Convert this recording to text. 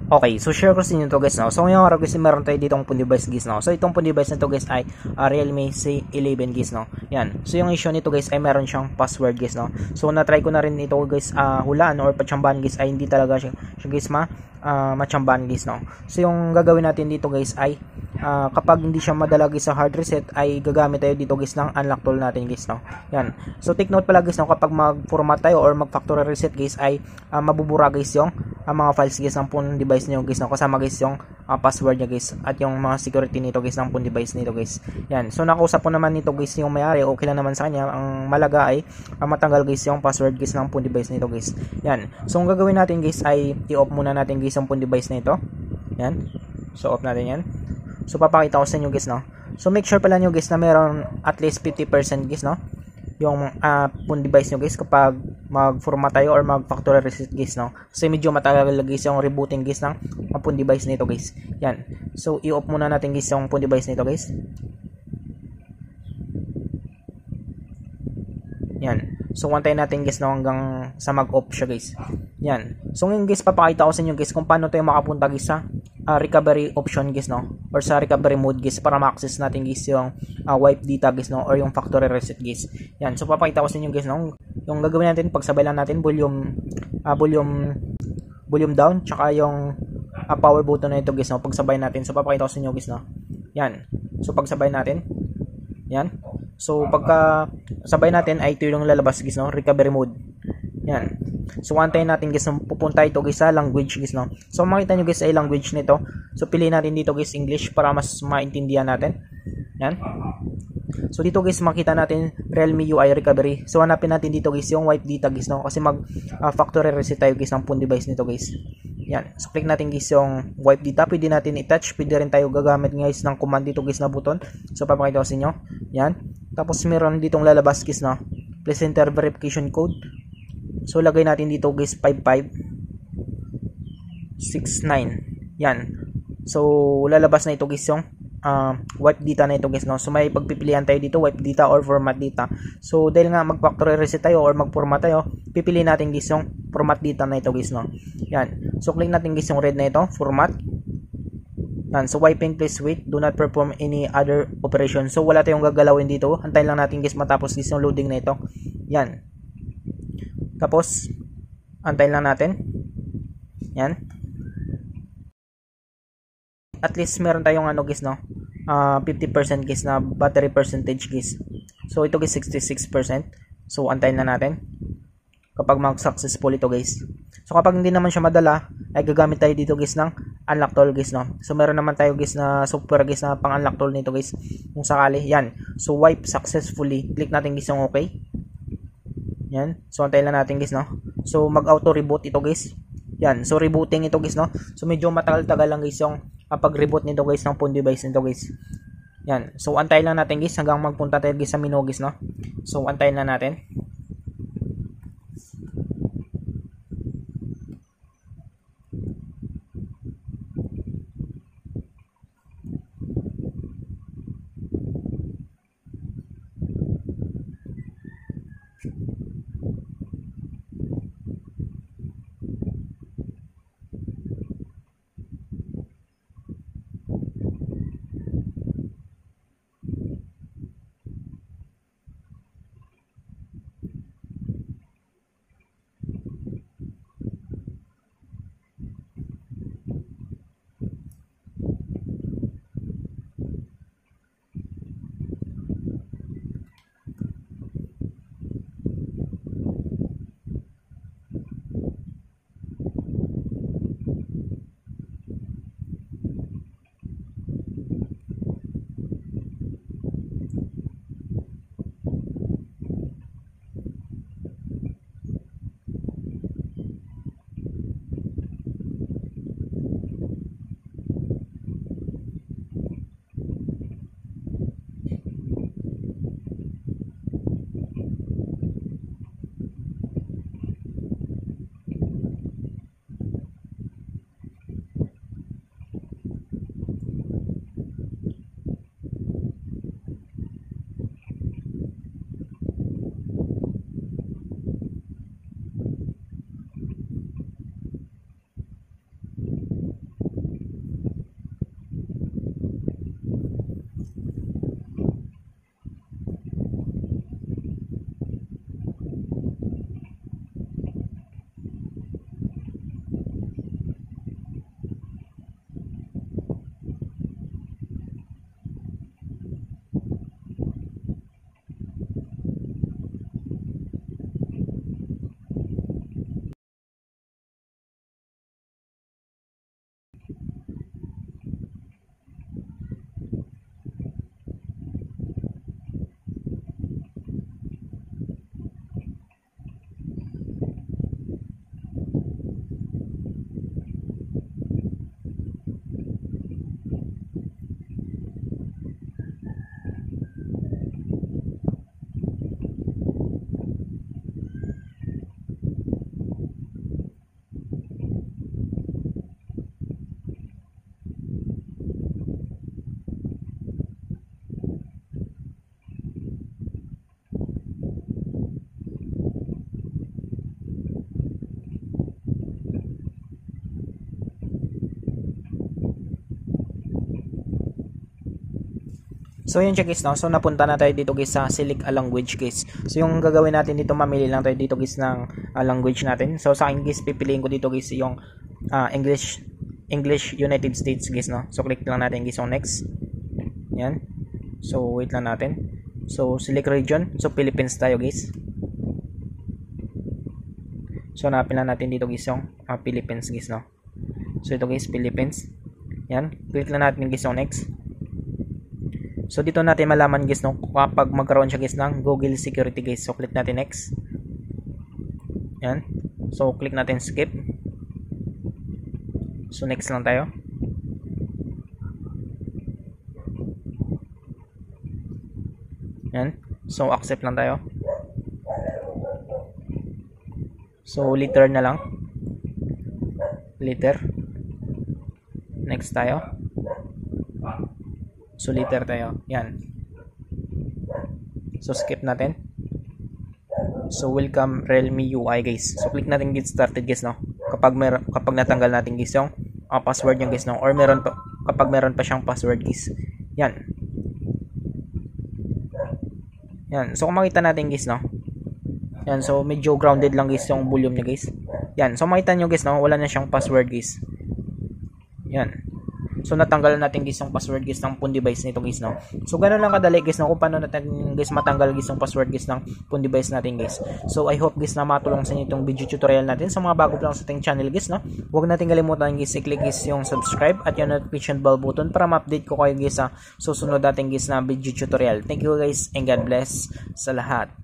Okay, so share ko sa inyo to guys, no. So ngayong araw guys, meron tayo ditong phone device guys, no. So itong phone device na to guys ay Realme C11 guys, no. Yan. So yung issue nito guys ay meron siyang password guys, no. So na-try ko na rin ito guys hulaan or patsambahan guys ay hindi talaga siya guys matsambahan guys, no. So yung gagawin natin dito guys ay kapag hindi siya madala guys sa hard reset ay gagamit tayo dito guys ng unlock tool natin guys, no. Yan. So take note pala guys, no, kapag mag-format tayo or mag-factory reset guys ay mabubura guys yung mga files guys ng phone device niyo guys, no, kasama guys yung password niya guys at yung mga security nito guys ng phone device nito guys. Yan. So nakausap po naman nito guys yung may-ari, okay lang naman sa kanya. Ang malaga ay matanggal guys yung password guys ng phone device nito guys. Yan. So ang gagawin natin guys ay i-off muna natin guys yung phone device nito. Yan. So off natin yan. So papakita ko sa inyo guys, no. So make sure pala nyo guys na meron at least 50% guys, no, yung phone device nyo guys kapag mag-format tayo or mag-factory reset guys, no. Kasi medyo matagal guys yung rebooting guys ng phone device nito guys. Yan. So i-off muna natin guys yung phone device nito guys. Yan. So antayin natin guys, no, hanggang sa mag-off siya guys. Yan. So ngayon guys, papakita ko sa inyo guys kung paano tayo makapunta guys sa recovery option guys, no, or sa recovery mode guys para ma-access natin guys yung wipe data guys, no, or yung factory reset guys. Yan. So papakita ko sa inyo guys, no, yung gagawin natin pagsabay lang natin volume down tsaka yung power button na ito guys, no, pagsabay natin. So papakita ko sa inyo guys, no. Yan. So pagsabay natin. Yan. So pagka sabay natin ay ito yung lalabas guys, no, recovery mode. Yan. So antayin natin guys, pupunta ito guys sa language guys, no. So makita nyo guys ay language nito. So piliin natin dito guys English para mas maintindihan natin. Yan. So dito guys makita natin Realme UI recovery. So hanapin natin dito guys yung wipe data guys, no, kasi mag factory reset tayo guys ng phone device nito guys. Yan. So click natin guys yung wipe data. Pwede natin i-touch. Pwede rin tayo gagamit guys ng command dito guys na button. So papakita ko sa inyo. Yan. Tapos meron ditong lalabas guys, no. Please enter verification code. So lagay natin dito guys 5569. Yan. So lalabas na ito guys yung wipe data na ito guys, no. So may pagpipilian tayo dito, wipe data or format data. So dahil nga mag factory reset tayo or mag format tayo, pipiliin natin guys yung format data na ito guys, no. Yan. So click natin guys yung red na ito, format. Yan. So wiping, please wait, do not perform any other operation. So wala tayong gagalawin dito. Antayin lang natin guys matapos guys yung loading na ito. Yan. Tapos antayin lang natin. Yan. At least meron tayong ano guys, no, 50% guys na battery percentage guys. So ito guys 66%. So antayin na natin kapag mag-successful ito guys. So kapag hindi naman siya madala ay gagamit tayo dito guys ng unlock tool guys, no. So meron naman tayo guys na software guys na pang unlock tool nito guys kung sakali. Yan. So wipe successfully. Click natin guys yung okay. Yan. So antayin lang natin guys, no. So mag auto reboot ito guys. Yan. So rebooting ito guys, no. So medyo matagal-tagal lang guys yung pag-reboot nito guys ng phone device nito guys. Yan. So antayin lang natin guys hanggang magpunta tayo guys sa menu guys, no. So antayin lang natin. So yun siya guys, no? So napunta na tayo dito guys sa select a language guys. So yung gagawin natin dito, mamili lang tayo dito guys ng language natin. So sa akin guys, pipiliin ko dito guys yung English United States guys, no? So click lang natin guys yung next. Yan. So wait lang natin. So select region. So Philippines tayo guys. So hanapin lang natin dito guys yung Philippines guys, no? So ito guys, Philippines. Yan. Click lang natin guys yung next. So dito natin malaman guys, no, kapag magkaroon siya guys ng Google security guys. So click natin next. Yan. So click natin skip. So next lang tayo. Yan. So accept lang tayo. So letter na lang. Letter. Next tayo. So letter tayo. Yan. So skip natin. So welcome Realme UI guys. So click natin get started guys, no. Kapag natanggal natin guys yung password niya guys, no, or kapag meron pa siyang password guys. Yan. Yan. So kung makita natin guys, no. Yan, so medyo grounded lang guys yung volume niya guys. Yan. So makita nyo guys, no, wala na siyang password guys. Yan. So natanggal natin guys yung password guys ng phone device nito guys, no. So ganoon lang kadali guys, no, kung paano natin guys matanggal guys yung password guys ng phone device natin guys. So I hope guys na matulong sa inyo itong video tutorial natin. Sa mga bago pa lang sa ating channel guys, no, huwag natin kalimutan guys i-click guys yung subscribe at yung notification bell button para ma-update ko kayo guys sa susunod natin guys na video tutorial. Thank you guys and God bless sa lahat.